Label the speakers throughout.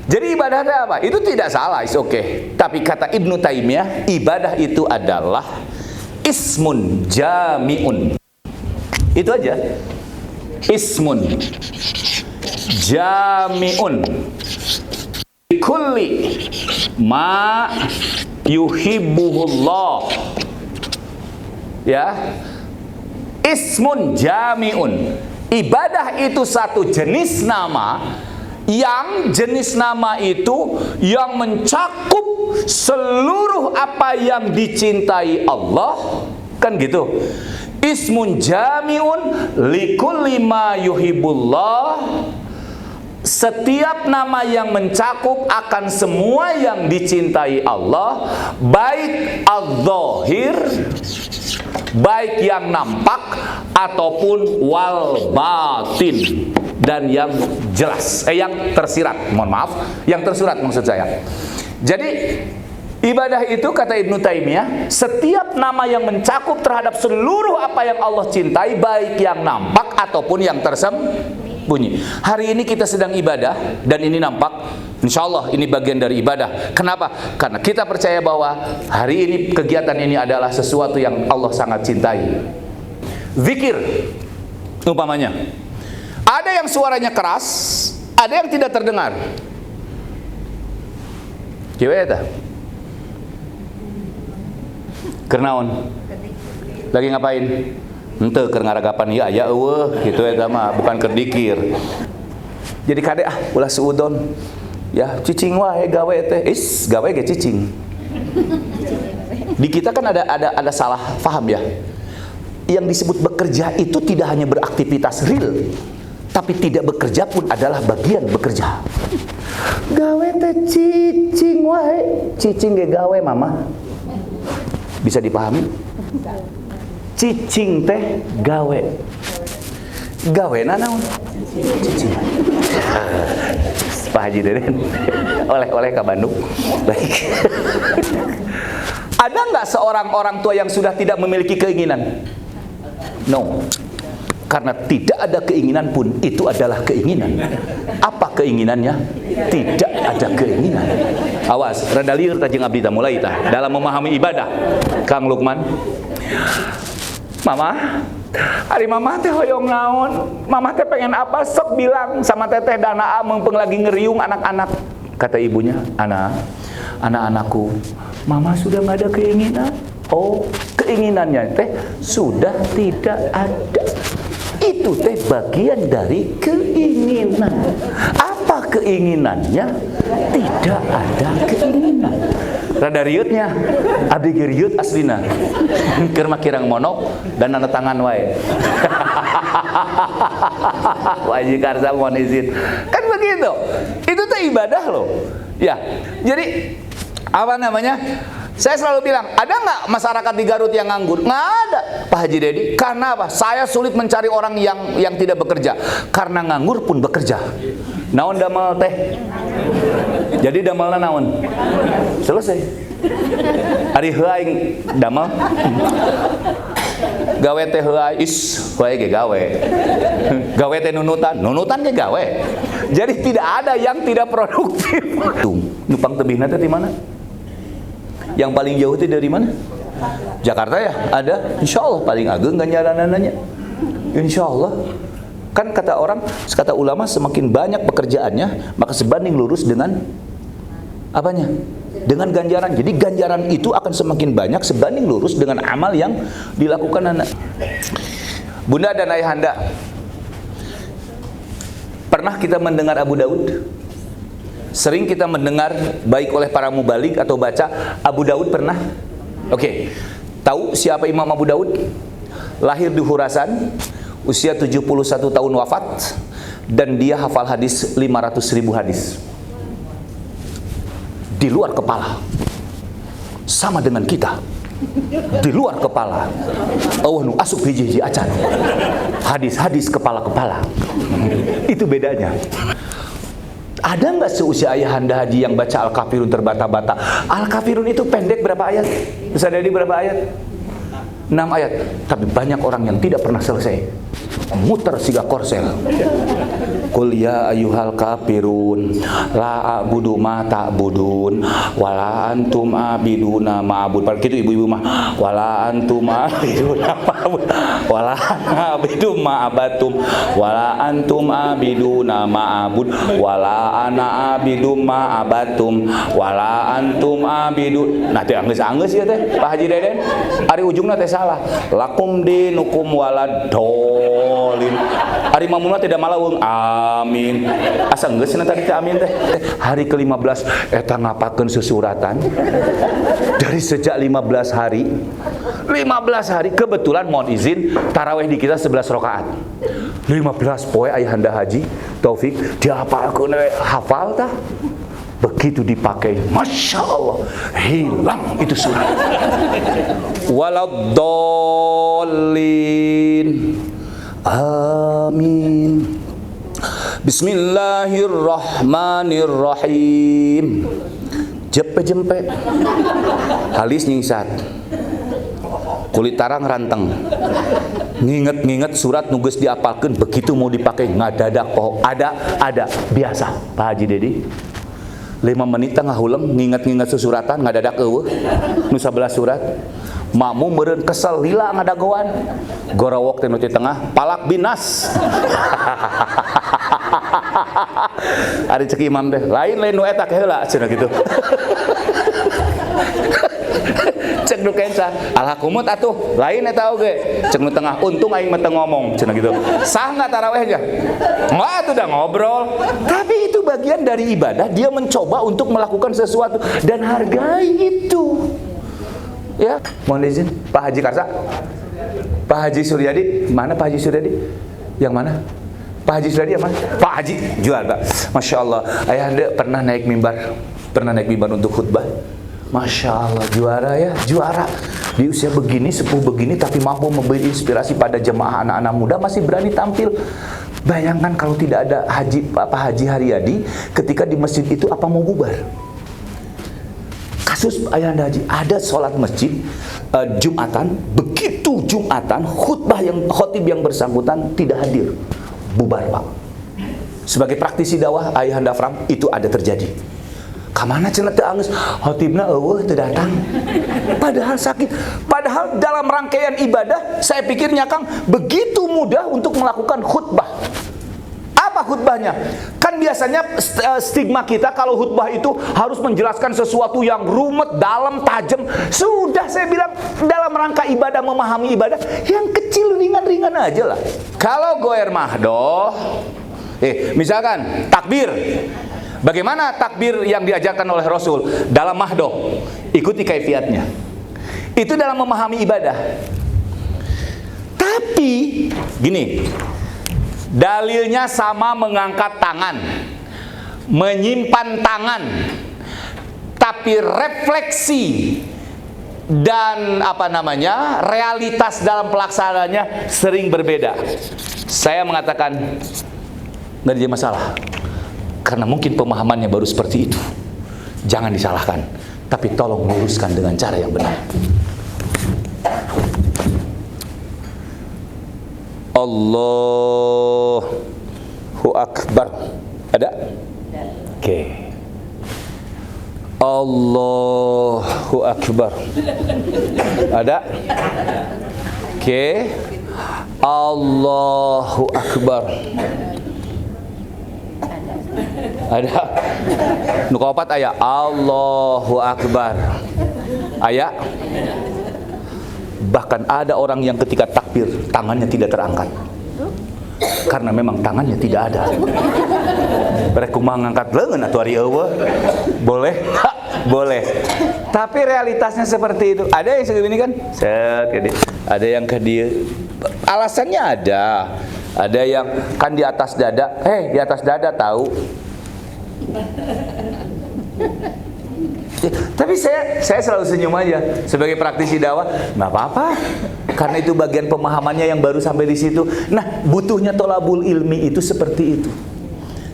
Speaker 1: Jadi ibadah itu apa? Itu tidak salah, it's okay. Tapi kata Ibnu Taimiyah, ibadah itu adalah ismun jami'un. Itu aja. Ismun jami'un kulli ma yuhibbuhullah. Ya. Ismun jami'un. Ibadah itu satu jenis nama, yang jenis nama itu yang mencakup seluruh apa yang dicintai Allah, kan gitu. Ismun jami'un likulli ma yuhibbullah. Setiap nama yang mencakup akan semua yang dicintai Allah, baik al-zahir, baik yang nampak ataupun wal batin, dan yang jelas, yang tersirat, mohon maaf, yang tersurat maksud saya. Jadi ibadah itu kata Ibnu Taimiyah, setiap nama yang mencakup terhadap seluruh apa yang Allah cintai, baik yang nampak ataupun yang tersembunyi. Hari ini kita sedang ibadah dan ini nampak, insya Allah ini bagian dari ibadah. Kenapa? Karena kita percaya bahwa hari ini kegiatan ini adalah sesuatu yang Allah sangat cintai. Zikir umpamanya, ada yang suaranya keras, ada yang tidak terdengar. Gimana? Kernaon? Lagi ngapain? Ente keur ngaragapan ya gitu eta mah, bukan keur dikir. Jadi kade ulah suudon. Ya, cicing wae gawe teh. Gawe ge cicing. Di kita kan ada salah paham ya. Yang disebut bekerja itu tidak hanya beraktivitas real, tapi tidak bekerja pun adalah bagian bekerja. Gawe teh cicing wae, cicing ge gawe mama. Bisa dipahami? Cicing teh gawe. Gawe naon? Cicing. Pak Haji Deden oleh-oleh ke Bandung. Baik. Ada nggak seorang orang tua yang sudah tidak memiliki keinginan? No. Karena tidak ada keinginan pun itu adalah keinginan. Apa keinginannya? Tidak ada keinginan. Awas, rada lieur tah jeung abdi tah mulai tah dalam memahami ibadah. Kang Lukman. Mama, hari mama teh hoyong naon? Mama teh pengen apa? Sok bilang sama teteh Dana mumpung lagi ngeriung anak-anak. Kata ibunya, anak-anakku, mama sudah nggak ada keinginan. Oh, keinginannya teh sudah tidak ada. Itu teh bagian dari keinginan. Apa keinginannya? Tidak ada keinginan. Rada riutnya, abdi ge riut aslina. Keur makirang monok dan nanda tangan wae. Wajib karsa mohon izin. Kan begitu. Itu teh ibadah loh. Ya. Jadi apa namanya? Saya selalu bilang, ada nggak masyarakat di Garut yang nganggur? Nggak ada, Pak Haji Dedi. Karena apa? Saya sulit mencari orang yang tidak bekerja. Karena nganggur pun bekerja. Naon damel teh? Jadi damelna naon? Selesai. Ari heuai damel. Gawe teh heuai wae ge gawe. Gawe teh nunutan ge gawe. Jadi tidak ada yang tidak produktif. Nupang tebihna teh di mana? Yang paling jauh itu dari mana? Jakarta ya? Ada? Insya Allah paling ageng ganjaranannya. Insya Allah. Kan kata orang, kata ulama, semakin banyak pekerjaannya, maka sebanding lurus dengan apanya? Dengan ganjaran. Jadi ganjaran itu akan semakin banyak sebanding lurus dengan amal yang dilakukan anak. Bunda dan ayahanda, pernah kita mendengar Abu Daud? Sering kita mendengar baik oleh para mubalik atau baca Abu Daud pernah? Oke. Tahu siapa Imam Abu Daud? Lahir di Khurasan, usia 71 tahun wafat, dan dia hafal hadis 500.000 hadis. Di luar kepala. Sama dengan kita. Di luar kepala. Oh, nu asup hiji-hiji acan. Hadis-hadis kepala-kepala. Itu bedanya. Ada nggak seusia Ayahanda Haji yang baca Al-Kafirun terbata-bata? Al-Kafirun itu pendek berapa ayat? Bisa jadi berapa ayat? 6 ayat. Tapi banyak orang yang tidak pernah selesai. Muter siga korsel. Qul ya ayyuhal kafirun la a'budu ma ta'budun wala antum abiduna ma a'bud. Padahal gitu ibu-ibu mah, wala antum abiduna ma a'bud wala abidu ma abatum wala antum abiduna ma a'bud wala ana abidu ma abatum wala antum abidu. Nah teh anggeus-anggeus ya teh Pak Haji Deden. Ari ujungna teh salah. Lakum dinukum waladolin. Ari mamuna tidak malaung amin. Asa geus cenah tadi teh amin teh. Hari ke-15 eta ngapakeun susuratan. Dari sejak 15 hari. 15 hari kebetulan mohon izin tarawih di kita 11 rakaat. 15 poe Ayahanda Haji Taufik dihafalkeun hafal tah. Begitu dipakai, Masya Allah, hilang itu surat. Waladdallin. Amin. Bismillahirrahmanirrahim. Jempe-jempe. Halis nyingsat. Kulit tarang ranteng. Nginget-nginget surat nugas diapalkeun, begitu mau dipakai ngadadak poho. Ada biasa Pak Haji Dedi. 5 menit tengah huleng nginget-nginget susuratan ngadadak eueuh nu 11 surat. Mamu meureun kesel lila ngadagoan. Gorawok teh nu di tengah palak binas. Ari cek imam teh, lain nu eta heula cenah gitu. Cek nu kencan alhakumut atuh lain eta oge cek nu tengah untung aing mah teu ngomong cenah gitu. Sah enggak tarawihnya? Enggak atuh udah ngobrol. Tapi itu bagian dari ibadah, dia mencoba untuk melakukan sesuatu dan hargai itu. Ya, mohon izin Pak Haji Karsa. Pak Haji Suryadi, mana Pak Haji Suryadi? Yang mana? Pak Haji Suryadi yang mana? Pak Haji jual Pak. Masya Allah, Ayahanda pernah naik mimbar untuk khutbah. Masya Allah, juara ya, juara. Di usia begini, sepuh begini, tapi mampu memberi inspirasi pada jemaah anak-anak muda, masih berani tampil. Bayangkan kalau tidak ada Pak Haji Haryadi, ketika di masjid itu apa mau bubar? Kasus Ayahanda Haji, ada sholat masjid Jumatan, begitu Jumatan, khotib yang bersangkutan tidak hadir, bubar Pak. Sebagai praktisi dakwah Ayahanda Fram, itu ada terjadi. Kamana cenah teu anggeus khotibna eueuh teu datang. Padahal sakit. Padahal dalam rangkaian ibadah saya pikirnya Kang begitu mudah untuk melakukan khutbah. Apa khutbahnya? Kan biasanya stigma kita kalau khutbah itu harus menjelaskan sesuatu yang rumit, dalam, tajam. Sudah saya bilang dalam rangka ibadah, memahami ibadah yang kecil, ringan-ringan aja lah. Kalau goer mahdoh, misalkan takbir. Bagaimana takbir yang diajarkan oleh Rasul dalam mahdoh? Ikuti kaifiatnya. Itu dalam memahami ibadah. Tapi gini, dalilnya sama mengangkat tangan, menyimpan tangan, tapi refleksi dan realitas dalam pelaksanaannya sering berbeda. Saya mengatakan nggak ada masalah. Karena mungkin pemahamannya baru seperti itu. Jangan disalahkan, tapi tolong luruskan dengan cara yang benar. Allahu Akbar. Ada? Oke. Allahu Akbar. Ada? Oke. Allahu Akbar. Ada nu kaopat aya Allahu Akbar. Aya. Bahkan ada orang yang ketika takbir tangannya tidak terangkat. Karena memang tangannya tidak ada. Rek kumaha ngangkat leungeun atuh ari eueuh. Boleh? Boleh. Tapi realitasnya seperti itu. Ada yang segini kan? Set, gini. Ada yang ke dia. Alasannya ada. Ada yang kan di atas dada. Di atas dada tahu. Tapi saya selalu senyum aja sebagai praktisi dakwah, nggak apa-apa, karena itu bagian pemahamannya yang baru sampai di situ. Nah, butuhnya tolabul ilmi itu seperti itu.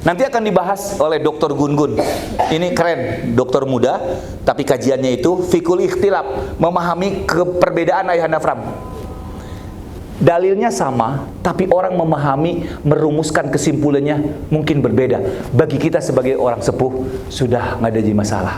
Speaker 1: Nanti akan dibahas oleh Dr. Gun-Gun. Ini keren, dokter muda, tapi kajiannya itu fikul ikhtilaf, memahami perbedaan ayahanda Fram. Dalilnya sama, tapi orang memahami, merumuskan kesimpulannya mungkin berbeda. Bagi kita sebagai orang sepuh, sudah nggak ada masalah.